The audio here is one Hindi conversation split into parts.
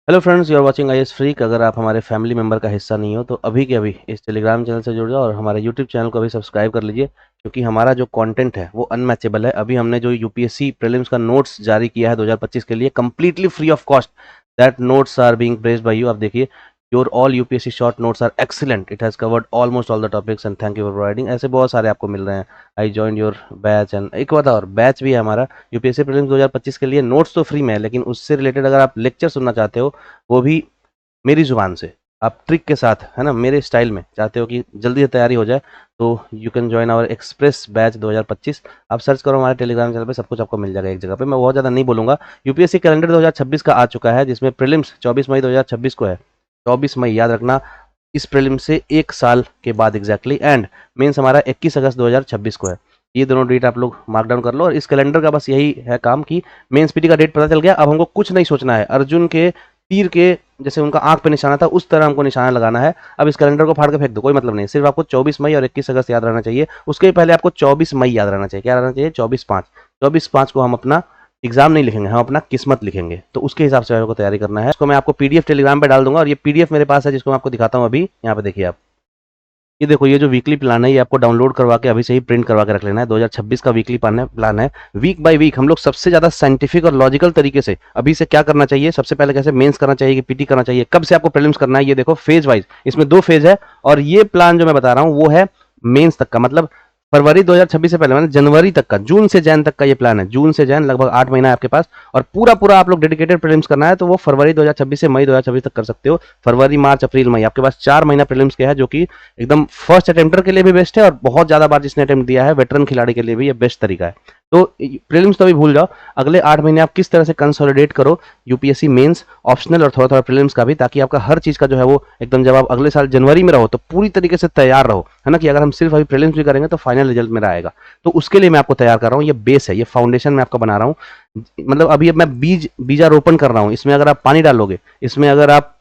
Hello friends, you are watching IAS freak. अगर आप हमारे फैमिली मेंबर का हिस्सा नहीं हो तो अभी के अभी इस टेलीग्राम चैनल से जुड़ जाओ और हमारे यूट्यूब चैनल को अभी सब्सक्राइब कर लीजिए, क्योंकि हमारा जो कंटेंट है वो अनमैचेबल है। अभी हमने जो यूपीएससी प्रीलिम्स का नोट्स जारी किया है 2025 के लिए, completely free of cost. That notes are being praised by you. आप देखिए, your all UPSC short notes are excellent. It has covered almost all the topics and thank you for providing. ऐसे बहुत सारे आपको मिल रहे हैं। I join your batch and एक बात और, बैच भी है हमारा यूपीएससी प्रीलिम्स 2025 के लिए। नोट्स तो फ्री में है, लेकिन उससे रिलेटेड अगर आप लेक्चर सुनना चाहते हो, वो भी मेरी ज़ुबान से, आप ट्रिक के साथ, है ना, मेरे स्टाइल में चाहते हो कि जल्दी से तैयारी हो जाए, तो you can join our express batch 2025। आप सर्च करो हमारे टेलीग्राम चैनल पे, सब कुछ आपको मिल जाएगा एक जगह पे। मैं बहुत ज़्यादा नहीं बोलूँगा। यूपीएससी कैलेंडर 2026 का आ चुका है, जिसमें प्रीलिम्स 24 मई 2026 को है। 24 मई याद रखना, इस प्रीलिम्स से एक साल के बाद एग्जैक्टली। एंड मेंस हमारा 21 अगस्त 2026 को है। ये दोनों डेट आप लोग मार्क डाउन कर लो। और इस कैलेंडर का बस यही है काम कि मेंस पीटी का डेट पता चल गया, अब हमको कुछ नहीं सोचना है। अर्जुन के तीर के जैसे उनका आंख पे निशाना था, उस तरह हमको निशाना लगाना है। अब इस कैलेंडर को फाड़ के फेंक दो, कोई मतलब नहीं। सिर्फ आपको 24 मई और 21 अगस्त याद रहना चाहिए। उसके पहले आपको 24 मई याद रहना चाहिए। क्या रहना चाहिए? 24/5। 24/5 को हम अपना एग्जाम नहीं लिखेंगे, हम अपना किस्मत लिखेंगे। तो उसके हिसाब से आपको तैयारी करना है। इसको मैं आपको पीडीएफ टेलीग्राम पे डाल दूंगा, और ये पीडीएफ मेरे पास है, जिसको मैं आपको दिखाता हूँ अभी। यहाँ पे देखिए आप, ये देखो, ये जो वीकली प्लान है, ये आपको डाउनलोड करवा के अभी से ही प्रिंट करवा के रख लेना है। 2026 का वीकली प्लान है। वीक बाय वीक हम लोग सबसे ज्यादा साइंटिफिक और लॉजिकल तरीके से अभी से क्या करना चाहिए, सबसे पहले कैसे मेंस करना चाहिए कि पीटी करना चाहिए, कब से आपको प्रीलिम्स करना है, ये देखो फेज वाइज। इसमें 2 फेज है, और ये प्लान जो मैं बता रहा हूँ वो है मेंस तक का। मतलब फरवरी 2026 से पहले, मतलब जनवरी तक का, जून से जैन तक का ये प्लान है। जून से जैन लगभग 8 महीना है आपके पास, और पूरा पूरा आप लोग डेडिकेटेड प्रीलिम्स करना है, तो वो फरवरी 2026 से मई 2026 तक कर सकते हो। फरवरी, मार्च, अप्रैल, मई, आपके पास 4 महीना प्रीलिम्स के है, जो कि एकदम फर्स्ट अटेम्प्टर के लिए भी बेस्ट है, और बहुत ज्यादा बार जिसने अटेम्प्ट दिया है वेटरन खिलाड़ी के लिए भी ये बेस्ट तरीका है। तो प्रीलिम्स तो अभी भूल जाओ। अगले 8 महीने आप किस तरह से कंसोलिडेट करो यूपीएससी मेंस, ऑप्शनल और थोड़ा थोड़ा प्रीलिम्स का भी, ताकि आपका हर चीज का जो है वो एकदम, जब आप अगले साल जनवरी में रहो तो पूरी तरीके से तैयार रहो, है ना। कि अगर हम सिर्फ अभी प्रीलिम्स भी करेंगे तो फाइनल रिजल्ट मेरा आएगा। तो उसके लिए मैं आपको तैयार कर रहा हूँ। ये बेस है, ये फाउंडेशन मैं आपका बना रहा हूँ। मतलब अभी अब मैं बीजारोपण कर रहा हूँ। इसमें अगर आप पानी डालोगे, इसमें अगर आप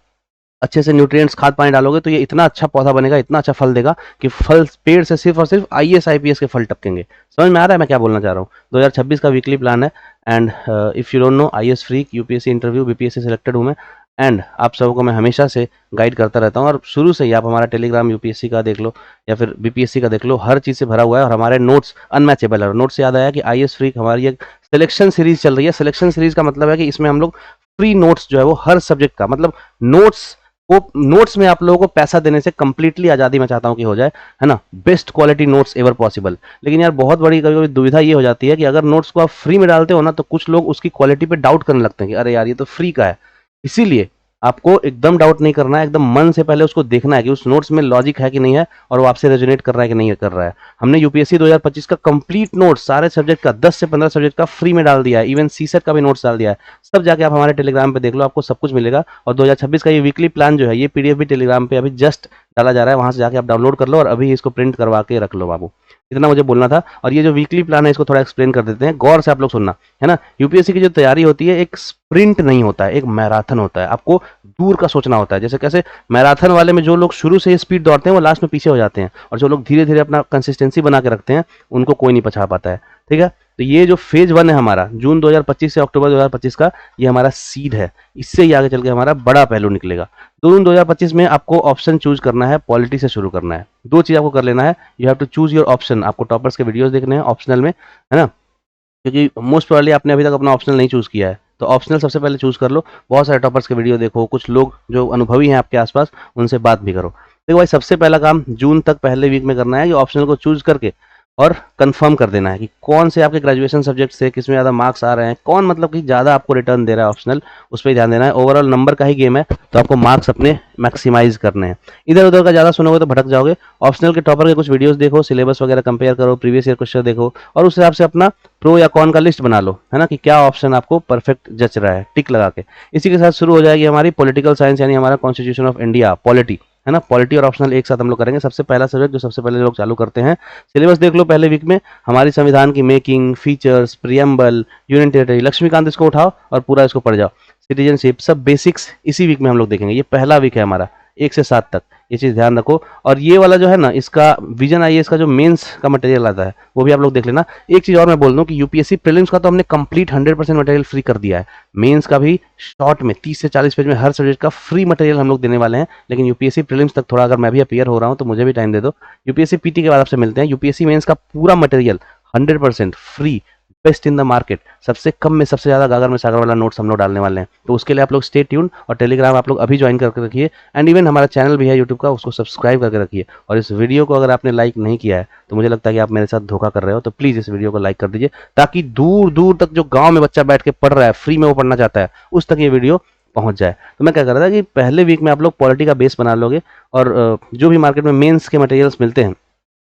अच्छे से न्यूट्रिएंट्स, खाद पानी डालोगे, तो ये इतना अच्छा पौधा बनेगा, इतना अच्छा फल देगा कि फल पेड़ से सिर्फ और सिर्फ आईएएस आईपीएस के फल टपकेंगे। समझ में आ रहा है मैं क्या बोलना चाह रहा हूँ? 2026 का वीकली प्लान है। And if you don't know, IAS freak, UPSC interview, BPSC selected हूँ मैं। एंड आप सबको मैं हमेशा से गाइड करता रहता हूँ, और शुरू से ही आप हमारा टेलीग्राम यूपीएससी का देख लो या फिर बीपीएससी का देख लो, हर चीज़ से भरा हुआ है। और हमारे नोट्स अनमैचेबल है। नोट्स से याद आया कि आईएएस फ्रीक हमारी एक सिलेक्शन सीरीज चल रही है। सिलेक्शन सीरीज का मतलब है कि इसमें हम लोग फ्री नोट्स जो है वो हर सब्जेक्ट का, मतलब नोट्स, वो नोट्स में आप लोगों को पैसा देने से कंप्लीटली आज़ादी मैं चाहता हूँ कि हो जाए, है ना। Best quality notes ever possible. लेकिन यार बहुत बड़ी कभी कभी दुविधा ये हो जाती है कि अगर नोट्स को आप फ्री में डालते हो ना, तो कुछ लोग उसकी क्वालिटी पे डाउट करने लगते हैं कि अरे यार ये तो फ्री का है। इसीलिए आपको एकदम डाउट नहीं करना है, एकदम मन से पहले उसको देखना है कि उस नोट्स में लॉजिक है कि नहीं है, और वो आपसे रेजोनेट कर रहा है कि नहीं कर रहा है। हमने यूपीएससी 2025 का कंप्लीट नोट्स सारे सब्जेक्ट का, 10 से 15 सब्जेक्ट का फ्री में डाल दिया है। इवन सीसेट का भी नोट्स डाल दिया है। सब जाके आप हमारे टेलीग्राम पे देख लो, आपको सब कुछ मिलेगा। और 2026 का ये वीकली प्लान जो है, ये पीडीएफ भी टेलीग्राम पे अभी जस्ट डाला जा रहा है। वहां से जाके आप डाउनलोड कर लो और अभी इसको प्रिंट करवा के रख लो बाबू। इतना मुझे बोलना था। और ये जो वीकली प्लान है, इसको थोड़ा एक्सप्लेन कर देते हैं, गौर से आप लोग सुनना, है ना। यूपीएससी की जो तैयारी होती है, एक स्प्रिंट नहीं होता है, एक मैराथन होता है। आपको दूर का सोचना होता है। जैसे कैसे मैराथन वाले में जो लोग शुरू से स्पीड दौड़ते हैं, वो लास्ट में पीछे हो जाते हैं, और जो लोग धीरे धीरे अपना कंसिस्टेंसी बना के रखते हैं, उनको कोई नहीं पछा पाता है। ठीक है, तो ये जो फेज 1 है हमारा, जून 2025 से अक्टूबर 2025 का, ये हमारा सीड है। इससे ही आगे चल के हमारा बड़ा पहलू निकलेगा। जून 2025 में आपको ऑप्शन चूज करना है, पॉलिटी से शुरू करना है। 2 चीज आपको कर लेना है। You have to choose your option. आपको टॉपर्स के वीडियोस देखने हैं ऑप्शनल में, है ना, क्योंकि मोस्ट प्रोबेबली आपने अभी तक अपना ऑप्शनल नहीं चूज किया है, तो ऑप्शनल सबसे पहले चूज कर लो। बहुत सारे टॉपर्स के वीडियो देखो, कुछ लोग जो अनुभवी हैं आपके आसपास, उनसे बात भी करो। देखो भाई, सबसे पहला काम जून तक पहले वीक में करना है कि ऑप्शनल को चूज करके और कंफर्म कर देना है कि कौन से आपके ग्रेजुएशन सब्जेक्ट से किसमें ज़्यादा मार्क्स आ रहे हैं, कौन मतलब कि ज़्यादा आपको रिटर्न दे रहा है ऑप्शनल, उस पर ध्यान देना है। ओवरऑल नंबर का ही गेम है, तो आपको मार्क्स अपने मैक्सिमाइज करने हैं। इधर उधर का ज़्यादा सुनोगे तो भटक जाओगे। ऑप्शनल के टॉपर के कुछ वीडियोस देखो, सिलेबस वगैरह कंपेयर करो, प्रीवियस ईयर क्वेश्चन देखो, और उस हिसाब से अपना प्रो या कॉन का लिस्ट बना लो, है ना, कि क्या ऑप्शन आपको परफेक्ट जच रहा है, टिक लगा के। इसी के साथ शुरू हो जाएगी हमारी पॉलिटिकल साइंस, यानी हमारा कॉन्स्टिट्यूशन ऑफ इंडिया, पॉलिटी, है ना। पॉलिटी और ऑप्शनल एक साथ हम लोग करेंगे। सबसे पहला सब्जेक्ट जो सबसे पहले लोग चालू करते हैं, सिलेबस देख लो पहले वीक में, हमारी संविधान की making, features, preamble, union territory, Laxmikanth, इसको उठाओ और पूरा इसको पढ़ जाओ। सिटीजनशिप, सब बेसिक्स इसी वीक में हम लोग देखेंगे। ये पहला वीक है हमारा 1 से 7 तक। ये चीज़ ध्यान रखो। और ये वाला जो है ना, इसका विजन आईएएस का जो मेंस का मटेरियल आता है वो भी आप लोग देख लेना। एक चीज़ और मैं बोल दूं कि यूपीएससी प्रीलिम्स का तो हमने कंप्लीट 100% मटेरियल फ्री कर दिया है। मेंस का भी शॉर्ट में 30 से 40 पेज में हर सब्जेक्ट का फ्री मटेरियल हम लोग देने वाले हैं। लेकिन यूपीएससी प्रीलिम्स तक थोड़ा, अगर मैं भी अपीयर हो रहा हूँ तो मुझे भी टाइम दे दो। यूपीएससी पीटी के बाद आपसे मिलते हैं। यूपीएससी मेंस का पूरा material 100% free, best in the market, सबसे कम में सबसे ज़्यादा गागर में सागर वाला नोट्स हम लोग डालने वाले हैं। तो उसके लिए आप लोग स्टे ट्यून, और टेलीग्राम आप लोग अभी ज्वाइन करके रखिए। एंड इवन हमारा चैनल भी है यूट्यूब का, उसको सब्सक्राइब करके रखिए। और इस वीडियो को अगर आपने लाइक नहीं किया है तो मुझे लगता है कि आप मेरे साथ धोखा कर रहे हो। तो प्लीज़ इस वीडियो को लाइक कर दीजिए, ताकि दूर दूर तक जो गाँव में बच्चा बैठ के पढ़ रहा है, फ्री में वो पढ़ना चाहता है, उस तक ये वीडियो पहुंच जाए। तो मैं क्या कर रहा था कि पहले वीक में आप लोग पॉलिटी का बेस बना लोगे, और जो भी मार्केट में मेंस के मटेरियल्स मिलते हैं,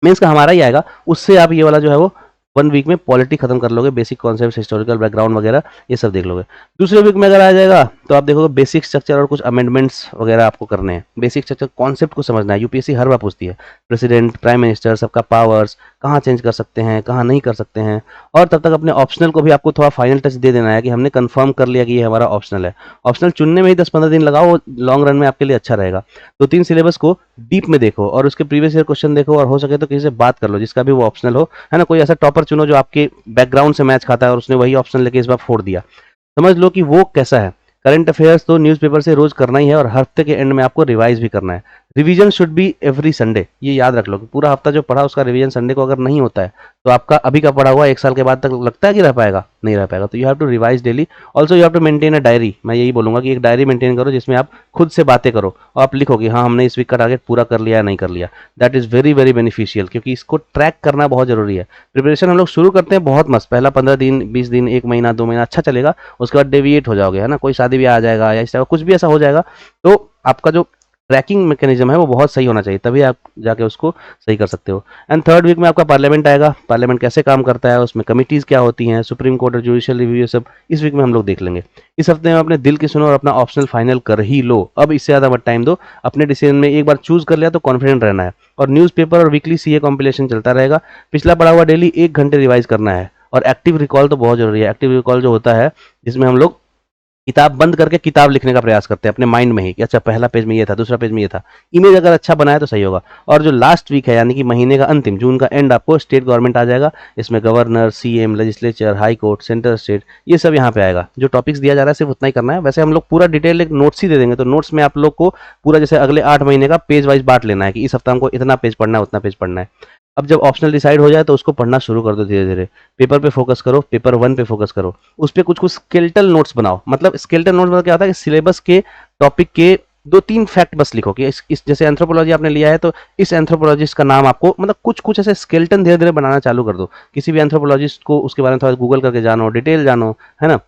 मेंस का हमारा ही आएगा, उससे आप ये वाला जो है वो 1 वीक में पॉलिटी खत्म कर लोगे। बेसिक कॉन्सेप्ट, हिस्टोरिकल बैकग्राउंड वगैरह ये सब देख लोगे। दूसरे वीक में अगर आ जाएगा तो आप देखोगे बेसिक स्ट्रक्चर और कुछ अमेंडमेंट्स वगैरह आपको करने हैं। बेसिक स्ट्रक्चर कॉन्सेप्ट को समझना है। यूपीएससी हर बार पूछती है प्रेसिडेंट, प्राइम मिनिस्टर, सबका पावर्स, कहाँ चेंज कर सकते हैं, कहाँ नहीं कर सकते हैं। और तब तक अपने ऑप्शनल को भी आपको थोड़ा फाइनल टच दे देना है कि हमने कंफर्म कर लिया कि ये हमारा ऑप्शनल है। ऑप्शनल चुनने में ही 10-15 दिन लगाओ, वो लॉन्ग रन में आपके लिए अच्छा रहेगा। 2-3 सिलेबस को डीप में देखो और उसके प्रीवियस ईयर क्वेश्चन देखो, और हो सके तो किसी से बात कर लो जिसका भी वो ऑप्शनल हो, है ना। कोई ऐसा टॉपर चुनो जो आपके बैकग्राउंड से मैच खाता है और उसने वही ऑप्शन लेके इस बार फोड़ दिया। समझ लो कि वो कैसा है। करंट अफेयर्स तो न्यूज़पेपर से रोज करना ही है, और हफ्ते के एंड में आपको रिवाइज भी करना है। Revision should be every Sunday, ये याद रख लो कि पूरा हफ्ता जो पढ़ा उसका रिवीजन संडे को अगर नहीं होता है तो आपका अभी का पढ़ा हुआ 1 साल के बाद तक लगता है कि रह पाएगा, नहीं रह पाएगा। तो you have to revise daily. Also you have to maintain a diary. मैं यही बोलूंगा कि एक डायरी मेंटेन करो जिसमें आप खुद से बातें करो और आप लिखो कि हाँ हमने इस वीक का टारगेट पूरा कर लिया या नहीं कर लिया। That is very very beneficial, क्योंकि इसको ट्रैक करना बहुत जरूरी है। प्रिपरेशन हम लोग शुरू करते हैं बहुत मस्त, पहला 15 दिन, 20 दिन, 1 महीना, 2 महीना अच्छा चलेगा। उसके बाद डेविएट हो जाओगे, है ना, कोई शादी भी आ जाएगा या इस तरह कुछ भी ऐसा हो जाएगा, तो आपका जो ट्रैकिंग मैकेनिज्म है वो बहुत सही होना चाहिए, तभी आप जाके उसको सही कर सकते हो। एंड थर्ड वीक में आपका पार्लियामेंट आएगा। पार्लियामेंट कैसे काम करता है, उसमें कमिटीज़ क्या होती हैं, सुप्रीम कोर्ट और जुडिशियल रिव्यू, ये सब इस वीक में हम लोग देख लेंगे। इस हफ्ते में अपने दिल की सुनो और अपना ऑप्शनल फाइनल कर ही लो। अब इससे ज़्यादा मत टाइम दो। अपने डिसीजन में एक बार चूज कर लिया तो कॉन्फिडेंट रहना है। और न्यूज़पेपर और वीकली सीए कॉम्पिलेशन चलता रहेगा। पिछला पढ़ा हुआ डेली 1 घंटे रिवाइज करना है। और एक्टिव रिकॉल तो बहुत जरूरी है। एक्टिव रिकॉल जो होता है जिसमें हम लोग किताब बंद करके किताब लिखने का प्रयास करते हैं अपने माइंड में ही, कि अच्छा पहला पेज में ये था, दूसरा पेज में ये था। इमेज अगर अच्छा बनाए तो सही होगा। और जो लास्ट वीक है यानी कि महीने का अंतिम, जून का एंड, आपको स्टेट गवर्नमेंट आ जाएगा। इसमें governor, CM, legislature, high court, centre state, ये सब यहाँ पे आएगा। जो टॉपिक्स दिया जा रहा है सिर्फ उतना ही करना है। वैसे हम लोग पूरा डिटेल एक नोट्स ही दे देंगे, तो नोट्स में आप लोग को पूरा जैसे अगले 8 महीने का पेज वाइज बांट लेना है कि इस हफ्ता हमको इतना पेज पढ़ना है, उतना पेज पढ़ना है। अब जब ऑप्शनल डिसाइड हो जाए तो उसको पढ़ना शुरू कर दो धीरे धीरे। पेपर पे फोकस करो, पेपर 1 पे फोकस करो। उस पे कुछ कुछ स्केलेटल नोट्स बनाओ। मतलब स्केलेटल नोट्स मतलब क्या होता है कि सिलेबस के टॉपिक के 2-3 फैक्ट बस लिखो कि इस जैसे एंथ्रोपोलॉजी आपने लिया है तो इस एंथ्रोपोलॉजिस्ट का नाम आपको, मतलब कुछ कुछ ऐसे स्केलेटन धीरे धीरे बनाना चालू कर दो। किसी भी एंथ्रोपोलॉजिस्ट को उसके बारे में थोड़ा गूगल करके जानो, डिटेल जानो, है ना।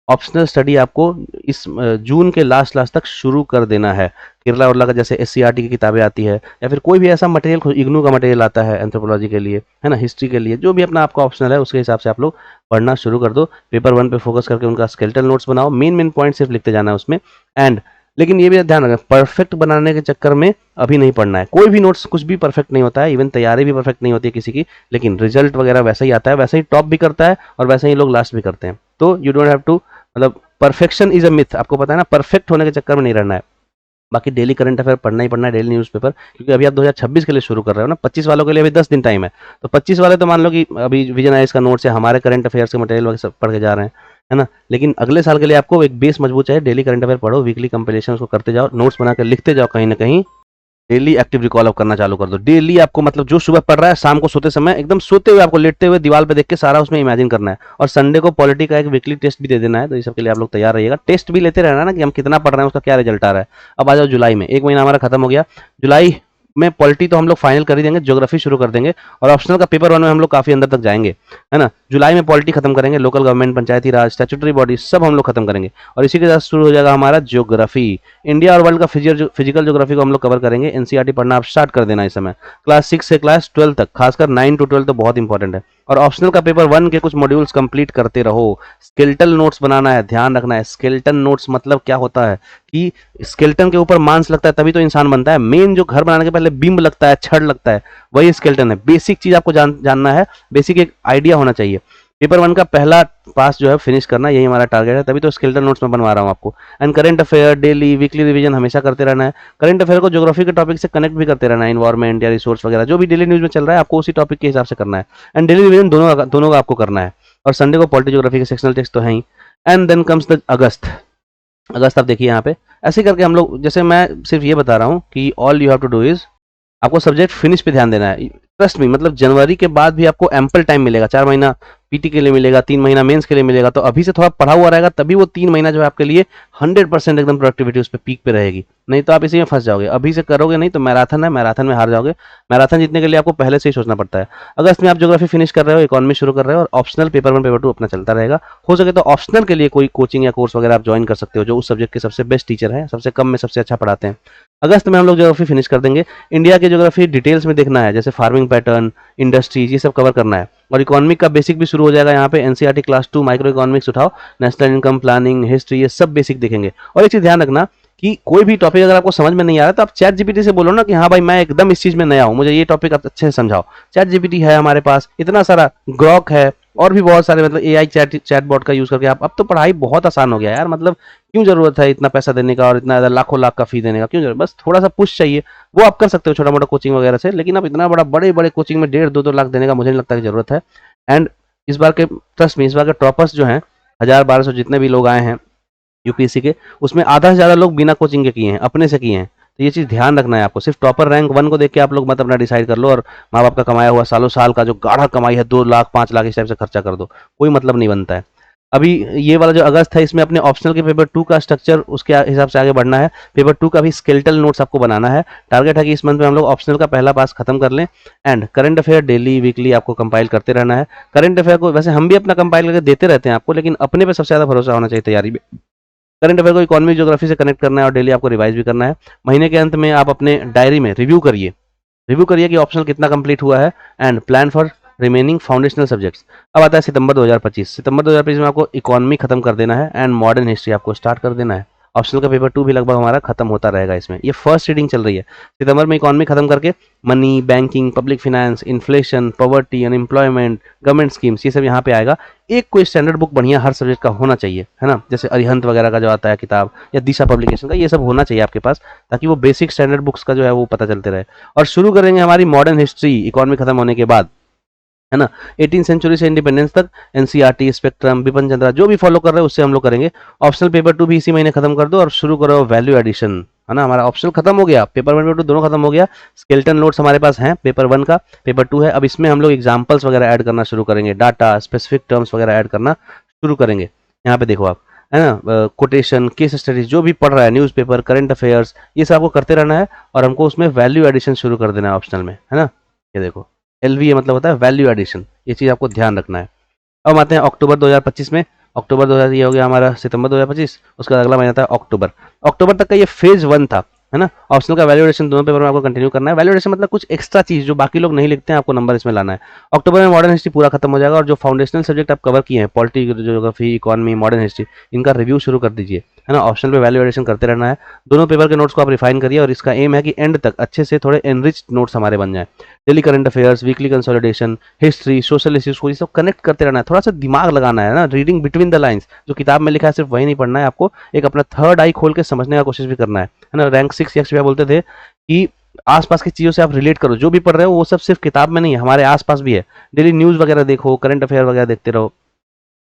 ऑप्शनल स्टडी आपको इस जून के लास्ट तक शुरू कर देना है। केरला उरला का जैसे एससीईआरटी की किताबें आती है, या फिर कोई भी ऐसा मटेरियल, इग्नू का मटेरियल आता है एंथ्रोपोलॉजी के लिए, है ना, हिस्ट्री के लिए, जो भी अपना आपका ऑप्शनल है उसके हिसाब से आप लोग पढ़ना शुरू कर दो। पेपर 1 पे फोकस करके उनका स्केलेटल नोट्स बनाओ। मेन पॉइंट सिर्फ लिखते जाना है उसमें। एंड लेकिन ये भी ध्यान रखना, परफेक्ट बनाने के चक्कर में अभी नहीं पढ़ना है। कोई भी नोट्स कुछ भी परफेक्ट नहीं होता है, इवन तैयारी भी परफेक्ट नहीं होती है किसी की, लेकिन रिजल्ट वगैरह वैसा ही आता है, वैसे ही टॉप भी करता है और वैसे ही लोग लास्ट भी करते हैं। तो यू डोंट हैव टू, मतलब परफेक्शन इज अ मिथ, आपको पता है ना, परफेक्ट होने के चक्कर में नहीं रहना है। बाकी डेली करंट अफेयर पढ़ना ही पढ़ना है, डेली न्यूज़पेपर, क्योंकि अभी आप 2026 के लिए शुरू कर रहे हो ना। 25 वालों के लिए अभी 10 दिन टाइम है, तो 25 वाले तो मान लो कि अभी विजन आईएएस का नोट्स है, हमारे करंट अफेयर्स के मटेरियल वगैरह सब पढ़ के जा रहे हैं, है ना। लेकिन अगले साल के लिए आपको एक बेस मजबूत चाहिए। डेली करंट अफेयर पढ़ो, वीकली कंपिलेशन उसको करते जाओ, नोट्स बनाकर लिखते जाओ कहीं ना कहीं। डेली एक्टिव रिकॉल अप करना चालू कर दो। डेली आपको, मतलब जो सुबह पढ़ रहा है, शाम को सोते समय एकदम सोते हुए आपको लेटते हुए दीवार पे देख के सारा उसमें इमेजिन करना है। और संडे को पॉलिटी का एक वीकली टेस्ट भी दे देना है। तो इस सब के लिए आप लोग तैयार रहिएगा। टेस्ट भी लेते रहना ना कि हम कितना पढ़ रहे हैं, उसका क्या रिजल्ट आ रहा है। अब आ जाओ जुलाई में, 1 महीना हमारा खत्म हो गया। जुलाई में पॉलिटी तो हम लोग फाइनल कर ही देंगे, ज्योग्राफी शुरू कर देंगे, और ऑप्शनल का पेपर 1 में हम लोग काफी अंदर तक जाएंगे, है ना। जुलाई में पॉलिटी खत्म करेंगे, लोकल गवर्नमेंट, पंचायती राज, स्टैट्यूटरी बॉडी, सब हम लोग खत्म करेंगे। और इसी के साथ शुरू हो जाएगा हमारा ज्योग्राफी। इंडिया और वर्ल्ड का फिजिकल ज्योग्राफी को हम लोग कवर करेंगे। एनसीईआरटी पढ़ना आप स्टार्ट कर देना इस समय। क्लास 6 से क्लास 12 तक, खासकर 9 to 12 तो बहुत इंपॉर्टेंट है। और ऑप्शनल का पेपर 1 के कुछ मॉड्यूल्स कंप्लीट करते रहो। स्केलेटल नोट्स बनाना है, ध्यान रखना है। स्केलेटन नोट्स मतलब क्या होता है कि स्केलेटन के ऊपर मांस लगता है तभी तो इंसान बनता है। मेन जो घर बनाने के पहले बिंब लगता है, छड़ लगता है, वही स्केलेटन है। बेसिक चीज आपको जानना है, बेसिक एक आइडिया होना चाहिए। पेपर 1 का पहला पास जो है फिनिश करना, यही हमारा टारगेट है, तभी तो स्केलेटन नोट्स में बनवा रहा हूँ आपको। And current affair daily weekly revision हमेशा करते रहना है। करंट अफेयर को ज्योग्राफी के टॉपिक से कनेक्ट भी करते रहना है, इन्वायरमेंट या रिसोर्स वगैरह जो भी डेली न्यूज में चल रहा है आपको उसी टॉपिक के हिसाब से करना है। एंड डेली रिवीजन दोनों का आपको करना है। और संडे को पॉलिटी ज्योग्राफी के सेक्शनल टेक्स्ट तो है ही। एंड देन कम्स द अगस्त। अगस्त आप देखिए यहाँ पे ऐसे करके हम लोग, जैसे मैं सिर्फ ये बता रहा हूँ कि all you have to do is आपको सब्जेक्ट फिनिश पे ध्यान देना है। ट्रस्ट मी, मतलब जनवरी के बाद भी आपको एम्पल टाइम मिलेगा, 4 महीना पीटी के लिए मिलेगा, 3 महीना मेंस के लिए मिलेगा। तो अभी से थोड़ा पढ़ा हुआ रहेगा तभी वो 3 महीना जो है आपके लिए 100% एकदम प्रोडक्टिविटी उस पर पीक पे रहेगी। नहीं तो आप इसी में फंस जाओगे। अभी से करोगे नहीं तो मैराथन है, मैराथन में हार जाओगे। मैराथन जीतने के लिए आपको पहले से ही सोचना पड़ता है। अगस्त में आप ज्योग्राफी फिनिश कर रहे हो, इकोनॉमी शुरू कर रहे हो, और ऑप्शनल पेपर 1 पेपर 2 अपना चलता रहेगा। हो सके तो ऑप्शनल के लिए कोई कोचिंग या कोर्स वगैरह आप ज्वाइन कर सकते हो जो उस सब्जेक्ट के सबसे बेस्ट टीचर है, सबसे कम में सबसे अच्छा पढ़ाते हैं। अगस्त में हम लोग ज्योग्राफी फिनिश कर देंगे। इंडिया की ज्योग्राफी डिटेल्स में देखना है, जैसे फार्मिंग पैटर्न, इंडस्ट्रीज, ये सब कवर करना है। और इकोनॉमिक का बेसिक भी शुरू हो जाएगा यहाँ पे। एनसीईआरटी क्लास 2 माइक्रो इकोनॉमिक्स उठाओ, नेशनल इनकम प्लानिंग, हिस्ट्री, ये सब बेसिक देखेंगे। और एक चीज ध्यान रखना कि कोई भी टॉपिक अगर आपको समझ में नहीं आ रहा तो आप चैट जीपीटी से बोलो ना कि हाँ भाई मैं एकदम इस चीज में नया हूँ, मुझे ये टॉपिक आप अच्छे से समझाओ। चैट जीपीटी है हमारे पास, इतना सारा ग्रॉक है, और भी बहुत सारे, मतलब एआई चैटबॉट का यूज करके आप, अब तो पढ़ाई बहुत आसान हो गया यार। मतलब क्यों जरूरत है इतना पैसा देने का और इतना ज्यादा लाखों लाख का फी देने का, क्यों जरूरत? बस थोड़ा सा पुश चाहिए, वो आप कर सकते हो छोटा मोटा कोचिंग वगैरह से। लेकिन अब इतना बड़े बड़े कोचिंग में 1.5-2 लाख देने का मुझे नहीं लगता कि जरूरत है। एंड इस बार के, ट्रस्ट में, इस बार के टॉपर्स जो हैं 1000-1200 जितने भी लोग आए हैं यूपीएससी के, उसमें आधा से ज्यादा लोग बिना कोचिंग के किए हैं, अपने से किए हैं। तो ये चीज ध्यान रखना है आपको। सिर्फ टॉपर रैंक 1 को देख के आप लोग मत अपना डिसाइड कर लो और माँ बाप का कमाया हुआ सालों साल का जो गाढ़ा कमाई है 2 लाख 5 लाख इस टाइप से खर्चा कर दो, कोई मतलब नहीं बनता है। अभी ये वाला जो अगस्त है इसमें अपने ऑप्शनल के पेपर 2 का स्ट्रक्चर उसके हिसाब से आगे बढ़ना है। पेपर 2 का भी स्केलेटल नोट्स आपको बनाना है। टारगेट है कि इस मंथ में हम लोग ऑप्शनल का पहला पास खत्म कर लें। And current affair daily weekly आपको कंपाइल करते रहना है। करंट अफेयर को वैसे हम भी अपना कंपाइल करके देते रहते हैं आपको, लेकिन अपने पे सबसे ज्यादा भरोसा होना चाहिए तैयारी में। करंट अफेयर को इकोनॉमी ज्योग्राफी से कनेक्ट करना है और डेली आपको रिवाइज भी करना है। महीने के अंत में आप अपने डायरी में रिव्यू करिए कि ऑप्शनल कितना कंप्लीट हुआ है। And plan for remaining foundational subjects. अब आता है सितंबर 2025। सितंबर 2025 में आपको इकोनॉमी खत्म कर देना है एंड मॉडर्न हिस्ट्री आपको स्टार्ट कर देना है। ऑप्शनल का पेपर 2 भी लगभग हमारा खत्म होता रहेगा इसमें। ये फर्स्ट रीडिंग चल रही है। सितंबर में इकोनॉमी खत्म करके money, banking, public finance, inflation, poverty, unemployment, government schemes, ये सब यहाँ पे आएगा। एक कोई स्टैंडर्ड बुक बढ़िया हर सब्जेक्ट का होना चाहिए, है ना, जैसे अरिहंत वगैरह का जो आता है किताब, या दिशा पब्लिकेशन का, ये सब होना चाहिए आपके पास, ताकि वो बेसिक स्टैंडर्ड बुक्स का जो है वो पता चलते रहे। और शुरू करेंगे हमारी मॉडर्न हिस्ट्री इकोनॉमी खत्म होने के बाद, है ना, 18 सेंचुरी से इंडिपेंडेंस तक एनसीईआरटी, स्पेक्ट्रम, बिपिन चंद्रा जो भी फॉलो कर रहे हैं उससे हम लोग करेंगे। ऑप्शनल पेपर 2 भी इसी महीने खत्म कर दो और शुरू करो वैल्यू एडिशन, है ना। हमारा ऑप्शनल खत्म हो गया, पेपर 1 पेपर 2 दोनों खत्म हो गया। स्केलेटन नोट्स हमारे पास हैं पेपर 1 का, पेपर 2 है। अब इसमें हम लोग एग्जाम्पल्स वगैरह ऐड करना शुरू करेंगे, डाटा, स्पेसिफिक टर्म्स वगैरह ऐड करना शुरू करेंगे। यहाँ पे देखो आप, है ना, कोटेशन, केस स्टडीज, जो भी पढ़ रहा है, न्यूज़पेपर, करंट अफेयर्स, ये सब आपको करते रहना है। और हमको उसमें वैल्यू एडिशन शुरू कर देना है ऑप्शनल में, है ना। ये देखो एलवीए मतलब होता है वैल्यू एडिशन, ये चीज़ आपको ध्यान रखना है। अब आते हैं अक्टूबर 2025 में। अक्टूबर 2000 ये हो गया हमारा सितंबर 2025, उसका अगला महीना था अक्टूबर। अक्टूबर तक का ये फेज 1 था, है ना। ऑप्शनल का वैल्यूएशन दोनों पेपर में आपको कंटिन्यू करना है। वैल्यूएशन मतलब कुछ एक्स्ट्रा चीज जो बाकी लोग नहीं लिखते हैं, आपको नंबर इसमें लाना है। अक्टूबर में मॉडर्न हिस्ट्री पूरा खत्म हो जाएगा और जो फाउंडेशनल सब्जेक्ट आप कवर किए हैं, polity, geography, economy, modern history, इनका रिव्यू शुरू कर दीजिए, है ना। ऑप्शनल पे वैल्यूएशन करते रहना है। दोनों पेपर के नोट्स को आप रिफाइन करिए और इसका एम है कि एंड तक अच्छे से थोड़े एनरिच नोट्स हमारे बन जाए। Daily current affairs, weekly consolidation, history, social issues को ये सब कनेक्ट करते रहना है। थोड़ा सा दिमाग लगाना है ना, रीडिंग बिटवीन द लाइंस, जो किताब में लिखा है सिर्फ वही नहीं पढ़ना है, आपको एक अपना थर्ड आई खोल के समझने का कोशिश भी करना है ना। रैंक 6 यक्स बोलते थे कि आसपास की चीजों से आप रिलेट करो, जो भी पढ़ रहे हो वो सब सिर्फ किताब में नहीं है, हमारे आसपास भी है। डेली न्यूज वगैरह देखो, करंट अफेयर वगैरह देखते रहो,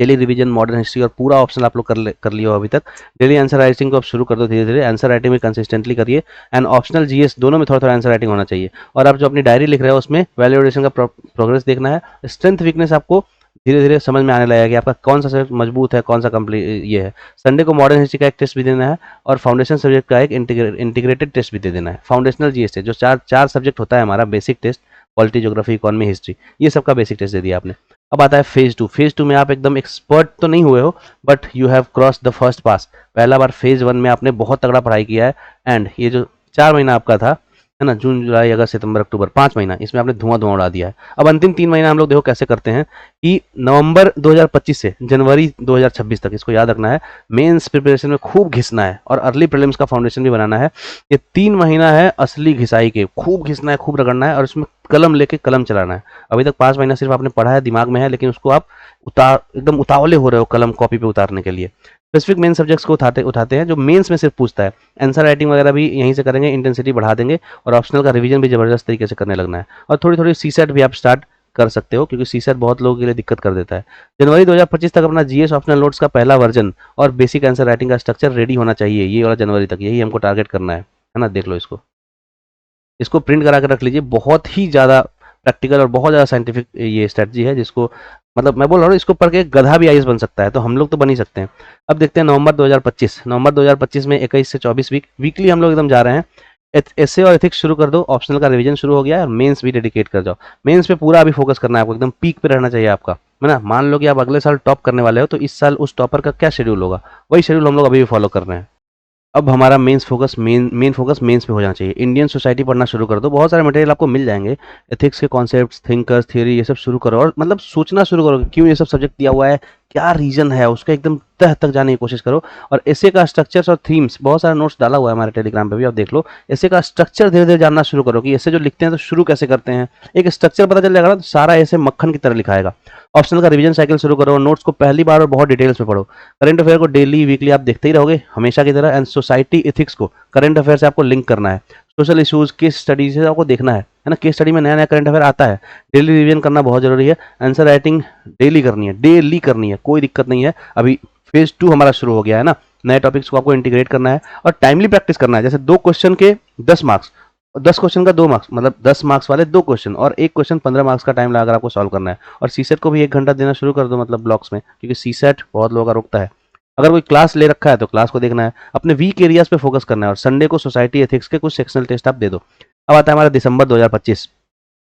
डेली रिवीजन मॉडर्न हिस्ट्री और पूरा ऑप्शन आप लोग कर लियो अभी तक। डेली आंसर राइटिंग को आप शुरू कर दो धीरे धीरे, आंसर राइटिंग में कंसिस्टेंटली करिए। एंड ऑप्शनल जीएस दोनों में थोड़ा थोड़ा आंसर राइटिंग होना चाहिए। और आप जो अपनी डायरी लिख रहे हो उसमें वैल्यूएशन का प्रोग्रेस देखना है। स्ट्रेंथ वीकनेस आपको धीरे धीरे समझ में आने लगेगा कि आपका कौन सा सब्जेक्ट मजबूत है, कौन सा कंप्लीट ये है। संडे को मॉडर्न हिस्ट्री का एक टेस्ट भी देना है और फाउंडेशन सब्जेक्ट का एक इंटीग्रेटेड टेस्ट भी दे देना है। फाउंडेशनल जीएस टेस्ट जो चार सब्जेक्ट होता है हमारा, basic test, polity, geography, economy, history, ये सबका बेसिक टेस्ट दे दिया आपने। अब आता है फेज 2। फेज 2 में आप एकदम एक्सपर्ट तो नहीं हुए हो, but you have cross the first pass. पहला बार फेज 1 में आपने बहुत तगड़ा पढ़ाई किया है। एंड ये जो 4 महीना आपका था, है ना, जून जुलाई अगस्त सितंबर अक्टूबर 5 महीना इसमें आपने धुआं उड़ा दिया है। अब अंतिम 3 महीना हम लोग देखो कैसे करते हैं कि नवंबर 2025 से जनवरी 2026 तक, इसको याद रखना है, मेंस प्रिपरेशन में खूब घिसना है और अर्ली प्रीलिम्स का फाउंडेशन भी बनाना है। ये 3 महीना है असली घिसाई के, खूब घिसना है, खूब रगड़ना है और उसमें कलम लेके कलम चलाना है। अभी तक 5 महीना सिर्फ आपने पढ़ा है, दिमाग में है, लेकिन उसको आप एकदम उतावले हो रहे हो कलम कॉपी पे उतारने के लिए। स्पेसिफिक मेन सब्जेक्ट्स को उठाते हैं जो मेंस में सिर्फ पूछता है। आंसर राइटिंग वगैरह भी यहीं से करेंगे, इंटेंसिटी बढ़ा देंगे और ऑप्शनल का रिवीजन भी जबरदस्त तरीके से करने लगना है। और थोड़ी थोड़ी सीसेट भी आप स्टार्ट कर सकते हो, क्योंकि सीसेट बहुत लोगों के लिए दिक्कत कर देता है। जनवरी 2025 तक अपना जीएस ऑप्शनल नोट्स का पहला वर्जन और बेसिक आंसर राइटिंग का स्ट्रक्चर रेडी होना चाहिए, ये वाला जनवरी तक, यही हमको टारगेट करना है ना। देख लो इसको, इसको प्रिंट करा कर रख लीजिए। बहुत ही ज़्यादा प्रैक्टिकल और बहुत ज़्यादा साइंटिफिक ये स्ट्रेटजी है, जिसको मतलब मैं बोल रहा हूँ इसको पढ़ के गधा भी आईएएस बन सकता है, तो हम लोग तो बन ही सकते हैं। अब देखते हैं नवंबर 2025 में 21 से 24 वीकली हम लोग एकदम जा रहे हैं। एसए और एथिक्स शुरू कर दो, ऑप्शनल का रिवीजन शुरू हो गया है और मेंस भी डेडिकेट कर जाओ। मेंस पे पूरा अभी फोकस करना है आपको, एकदम पीक पे रहना चाहिए आपका, है ना। मान लो कि आप अगले साल टॉप करने वाले हो, तो इस साल उस टॉपर का क्या शेड्यूल होगा, वही शेड्यूल हम लोग अभी भी फॉलो कर रहे हैं। अब हमारा मेन फोकस मेंस पे हो जाना चाहिए। इंडियन सोसाइटी पढ़ना शुरू कर दो, बहुत सारे मटेरियल आपको मिल जाएंगे। एथिक्स के कॉन्सेप्ट्स, थिंकर्स, थियरी, ये सब शुरू करो और मतलब सोचना शुरू करो कि क्यों ये सब सब्जेक्ट दिया हुआ है, क्या रीजन है, उसका एकदम तह तक जाने की कोशिश करो। और ऐसे का स्ट्रक्चर्स और थीम्स, बहुत सारा नोट्स डाला हुआ है हमारे टेलीग्राम पे भी, आप देख लो। ऐसे का स्ट्रक्चर धीरे धीरे जानना शुरू करो कि ऐसे जो लिखते हैं तो शुरू कैसे करते हैं। एक स्ट्रक्चर पता चल जाएगा ना, तो सारा ऐसे मक्खन की तरह लिखाएगा। ऑप्शनल का रिवीजन साइकिल शुरू करो, नोट्स को पहली बार और बहुत डिटेल्स में पढ़ो। करंट अफेयर को डेली वीकली आप देखते ही रहोगे हमेशा की तरह, एंड सोसाइटी एथिक्स को करंट अफेयर से आपको लिंक करना है। सोशल इश्यूज, केस स्टडी से आपको देखना है ना, केस स्टडी में नया नया करंट अफेयर आता है। डेली रिवीजन करना बहुत जरूरी है। आंसर राइटिंग डेली करनी है, कोई दिक्कत नहीं है। अभी फेज 2 हमारा शुरू हो गया है ना, नए टॉपिक्स को आपको इंटीग्रेट करना है और टाइमली प्रैक्टिस करना है। जैसे 2 क्वेश्चन के 10 मार्क्स, 10 क्वेश्चन का 2 मार्क्स, मतलब 10 मार्क्स वाले 2 क्वेश्चन और 1 क्वेश्चन 15 मार्क्स का टाइम लगाकर आपको सॉल्व करना है। और सीसेट को भी 1 घंटा देना शुरू कर दो, मतलब ब्लॉक्स में, क्योंकि सीसेट बहुत लोगों का रुकता है। अगर कोई क्लास ले रखा है तो क्लास को देखना है, अपने वीक एरियाज पे फोकस करना है और संडे को सोसाइटी एथिक्स के कुछ सेक्शनल टेस्ट आप दे दो। अब आता है हमारा दिसंबर 2025,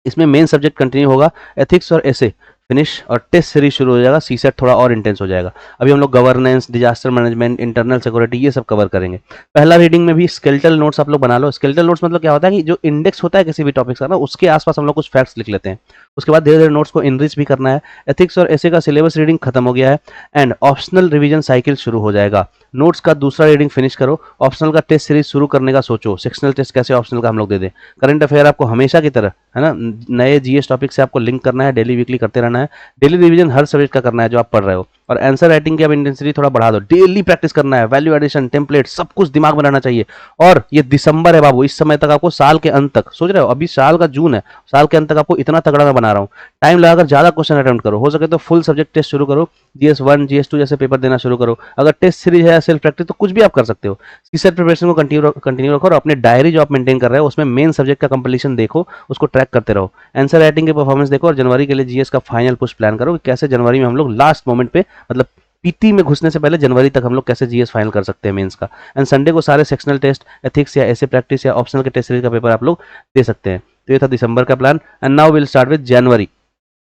इसमें मेन सब्जेक्ट कंटिन्यू होगा, एथिक्स और एसे फिनिश और टेस्ट सीरीज शुरू हो जाएगा। सीसेट थोड़ा और इंटेंस हो जाएगा। अभी हम लोग governance, disaster management, internal security, ये सब कवर करेंगे। पहला रीडिंग में भी स्केलेटल नोट्स आप लोग बना लो। स्केलेटल नोट्स मतलब क्या होता है कि जो इंडेक्स होता है किसी भी टॉपिक का ना, उसके आसपास हम लोग कुछ फैक्ट्स लिख लेते हैं। उसके बाद धीरे धीरे नोट्स को इनरिच भी करना है। एथिक्स और एसे का सिलेबस रीडिंग खत्म हो गया है एंड ऑप्शनल रिवीजन साइकिल शुरू हो जाएगा। नोट्स का दूसरा रीडिंग फिनिश करो, ऑप्शनल का टेस्ट सीरीज शुरू करने का सोचो। सेक्शनल टेस्ट कैसे ऑप्शनल का हम लोग दे दें। करंट अफेयर आपको हमेशा की तरह, है ना, नए जीएस टॉपिक से आपको लिंक करना है, डेली वीकली करते रहना है। डेली रिवीजन हर सब्जेक्ट का करना है जो आप पढ़ रहे हो। और आंसर राइटिंग की अब इंटेंसिटी थोड़ा बढ़ा दो, डेली प्रैक्टिस करना है। वैल्यू एडिशन, टेम्पलेट, सब कुछ दिमाग में रहना चाहिए। और ये दिसंबर है बाबू, इस समय तक आपको, साल के अंत तक, सोच रहे हो अभी साल का जून है, साल के अंत तक आपको इतना तगड़ा मैं बना रहा हूँ। टाइम लगाकर ज्यादा क्वेश्चन अटेम्प्ट करो, हो सके तो फुल सब्जेक्ट टेस्ट शुरू करो, जीएस 1 जीएस 2 जैसे पेपर देना शुरू करो। अगर टेस्ट सीरीज है, सेल्फ प्रैक्टिस, तो कुछ भी आप कर सकते हो। सीसेट प्रिपरेशन को कंटिन्यू रखो और अपने डायरी जो आप मेंटेन कर रहे हो उसमें मेन सब्जेक्ट का कंप्लीशन देखो, उसको ट्रैक करते रहो। आंसर राइटिंग के परफॉर्मेंस देखो और जनवरी के लिए जीएस का फाइनल पुश प्लान करो कि कैसे जनवरी में हम लोग लास्ट मोमेंट पे, मतलब पीटी में घुसने से पहले जनवरी तक हम लोग कैसे जीएस फाइनल कर सकते हैं मेंस का। एंड संडे को सारे सेक्शनल टेस्ट, एथिक्स या ऐसे प्रैक्टिस या ऑप्शनल के टेस्ट सीरीज का पेपर आप लोग दे सकते हैं। तो ये था दिसंबर का plan and now will start with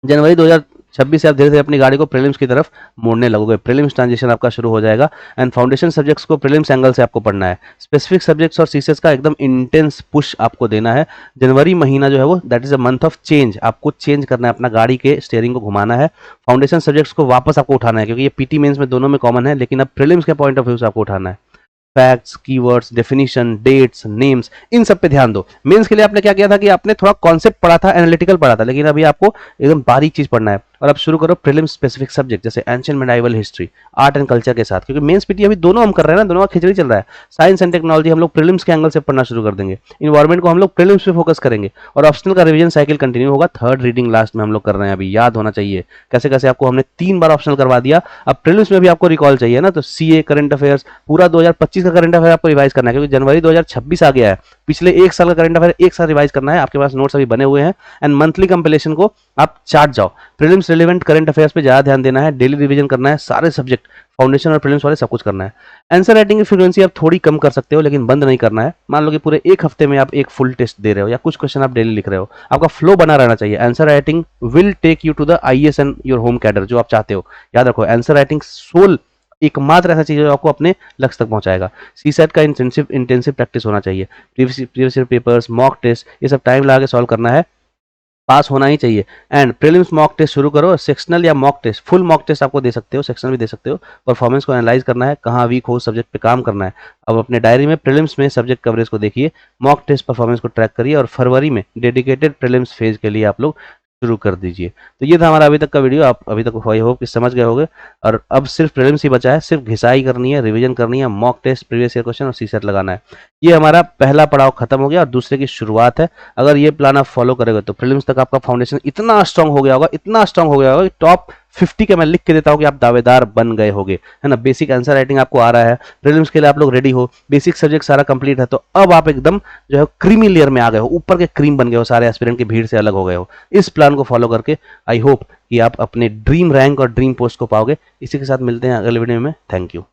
January 2026 से आप धीरे धीरे अपनी गाड़ी को प्रीलिम्स की तरफ मोड़ने लगोगे। प्रीलिम्स ट्रांजिशन आपका शुरू हो जाएगा एंड फाउंडेशन सब्जेक्ट्स को प्रीलिम्स एंगल से आपको पढ़ना है। स्पेसिफिक सब्जेक्ट्स और सीसेस का एकदम इंटेंस पुश आपको देना है। जनवरी महीना जो है वो that is a month of change, आपको चेंज करना है, अपना गाड़ी के स्टीयरिंग को घुमाना है। फाउंडेशन सब्जेक्ट्स को वापस आपको उठाना है, क्योंकि ये पीटी मेंस में दोनों में कॉमन है, लेकिन अब प्रीलिम्स के पॉइंट ऑफ व्यू से आपको उठाना है। Facts, keywords, definition, dates, names, इन सब पे ध्यान दो। मेंस के लिए आपने क्या किया था कि आपने थोड़ा कॉन्सेप्ट पढ़ा था, एनालिटिकल पढ़ा था, लेकिन अभी आपको एकदम बारीक चीज पढ़ना है। और अब शुरू करो प्रीलिम्स स्पेसिफिक सब्जेक्ट जैसे ancient medieval history, art and culture के साथ, क्योंकि मेंस पीटी अभी दोनों हम कर रहे हैं ना, दोनों का खिचड़ी चल रहा है। साइंस एंड टेक्नोलॉजी हम लोग प्रीलिम्स के एंगल से पढ़ना शुरू कर देंगे। इन्वायरमेंट को हम लोग प्रीलिम्स पे फोकस करेंगे और ऑप्शनल का रिवीजन साइकिल कंटिन्यू होगा। थर्ड रीडिंग लास्ट में हम लोग कर रहे हैं, अभी याद होना चाहिए कैसे कैसे आपको हमने 3 बार ऑप्शनल करवा दिया। अब प्रीलिम्स में भी आपको रिकॉल चाहिए ना, तो सीए, करंट अफेयर्स, पूरा 2025 का करंट अफेयर आपको रिवाइज करना है, क्योंकि जनवरी 2026 आ गया है। पिछले 1 साल का करंट अफेयर एक साथ रिवाइज करना है। आपके पास नोट्स अभी बने हुए हैं एंड मंथली कंपिलेशन को आप चार्ट जाओ। प्रीलिम्स रिलेवेंट करंट अफेयर्स पे ज्यादा ध्यान देना है, डेली रिवीजन करना है, सारे सब्जेक्ट फाउंडेशन और प्रीलिम्स वाले सब कुछ करना है। आंसर राइटिंग की फ्रीक्वेंसी आप थोड़ी कम कर सकते हो, लेकिन बंद नहीं करना है। मान लो कि पूरे 1 हफ्ते में आप एक फुल टेस्ट दे रहे हो या कुछ क्वेश्चन आप डेली लिख रहे हो, आपका फ्लो बना रहना चाहिए। Answer writing will take you to the IAS and your home cadre जो आप चाहते हो। याद रखो, आंसर राइटिंग सोल एकमात्र ऐसा चीज़ है जो आपको अपने लक्ष्य तक पहुंचाएगा। सीसेट का इंटेंसिव प्रैक्टिस होना चाहिए। Previous year papers, mock test, ये सब टाइम लगा के सॉल्व करना है, पास होना ही चाहिए। एंड प्रीलिम्स मॉक टेस्ट शुरू करो, सेक्शनल या mock test, full mock test आपको दे सकते हो, सेक्शनल भी दे सकते हो। परफॉर्मेंस को एनालाइज करना है, कहाँ वीक हो, सब्जेक्ट पे काम करना है। अब अपने डायरी में प्रीलिम्स में सब्जेक्ट कवरेज को देखिए, मॉक टेस्ट परफॉर्मेंस को ट्रैक करिए, और फरवरी में डेडिकेटेड प्रीलिम्स फेज के लिए आप लोग शुरू कर दीजिए। तो ये था हमारा अभी तक का वीडियो। आप अभी तक आई होप कि समझ गए होंगे। और अब सिर्फ प्रीलिम्स ही बचा है, सिर्फ घिसाई करनी है, रिवीजन करनी है, mock test, previous year question और सीसेट लगाना है। ये हमारा पहला पड़ाव खत्म हो गया और दूसरे की शुरुआत है। अगर ये प्लान आप फॉलो करेंगे तो प्रीलिम्स तक आपका फाउंडेशन इतना स्ट्रांग हो गया होगा, इतना स्ट्रांग हो गया होगा कि टॉप 50 के मैं लिख के देता हूँ कि आप दावेदार बन गए होगे, है ना। बेसिक आंसर राइटिंग आपको आ रहा है, प्रीलिम्स के लिए आप लोग रेडी हो, बेसिक सब्जेक्ट सारा कंप्लीट है, तो अब आप एकदम जो है क्रीमी लेयर में आ गए हो, ऊपर के क्रीम बन गए हो, सारे एस्पिरेंट की भीड़ से अलग हो गए हो। इस प्लान को फॉलो करके आई होप कि आप अपने ड्रीम रैंक और ड्रीम पोस्ट को पाओगे। इसी के साथ मिलते हैं अगले वीडियो में। Thank you.